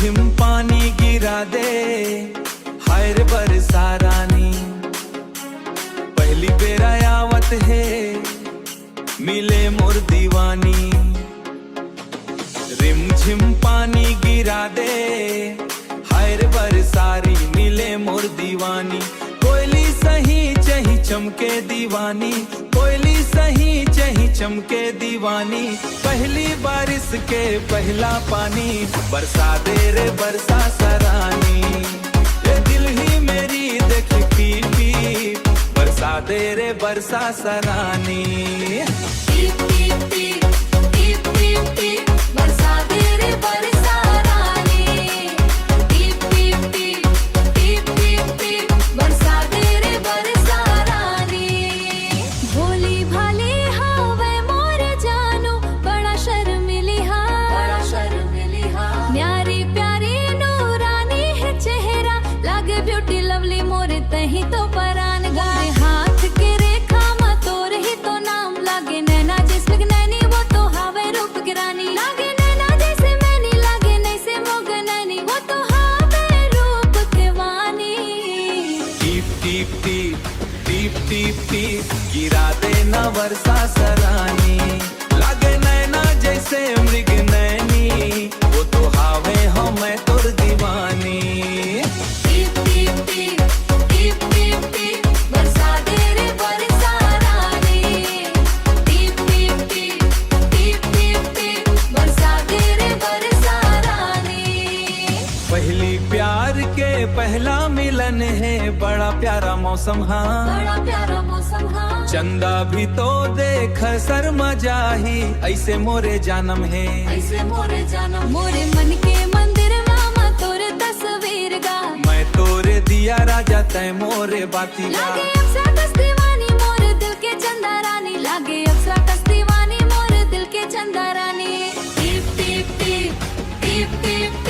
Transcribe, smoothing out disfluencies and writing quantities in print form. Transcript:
रिमझिम पानी गिरा दे, हाय रे बरसा रानी। पहली बेर आवत है मिले मोर दीवानी। रिमझिम पानी गिरा दे, हाय रे बरसारी मिले मोर दीवानी। कोयली सही चही चमके दीवानी, कोयली सही चही चमके दीवानी। पहली बारिश के पहला पानी, बरसा दे रे बरसा सरानी। ये दिल ही मेरी देख पीप पीप, बरसा दे रे बरसा सरानी। पीप पीप पीप पीप पीप पीप, बरसा दे रे बरसा रानी। पीप पीप पीप पीप पीप पीप, बरसा दे रे बरसा रानी। भोली भाली हावे मोर जानू, बड़ा शर्मिली हा, बड़ा शर्मिली हा। न्यारी प्यारी नूरानी है चेहरा, लागे ब्यूटी लवली मोर तही तो परान गाए। हाथ के रेखा मा तोर ही तो नाम, लागे नैना जिसमें नैनी वो तो हावे रूप की रानी। लागे नैना जैसे मैनी, लागे नहीं से मोगनैनी, वो तो हावे रूप के वानी। टीप टीप टीप टीप टीप टीप, गिरा दे ना वर्षा सरानी। लागे नैना जैसे मृग नैनी, वो तो हावे हो मैं तोर दीवानी। पीप पीप पीप पीप पीप पीप, बरसा दे रे बरसा रानी। पीप पीप पीप पीप पीप पीप, बरसा दे रे बरसा रानी। पहली प्यार के पहला मिलन है, बड़ा प्यारा मौसम हाँ। बड़ा प्यारा मौसम हाँ। चंदा भी तो देख शर्मा जाही, ऐसे मोरे जानम है। ऐसे मोरे जानम, मोरे मन के मंदिर मामा तोरे तस्वीर गा। मैं तोरे दिया राजा तय मोरे बाती गा। लागे अप्सरा कस दीवानी मोरे दिल के चंदा रानी। लागे अप्सरा कस दीवानी मोरे दिल के चंदा रानी। टीप टीप टीप टीप टीप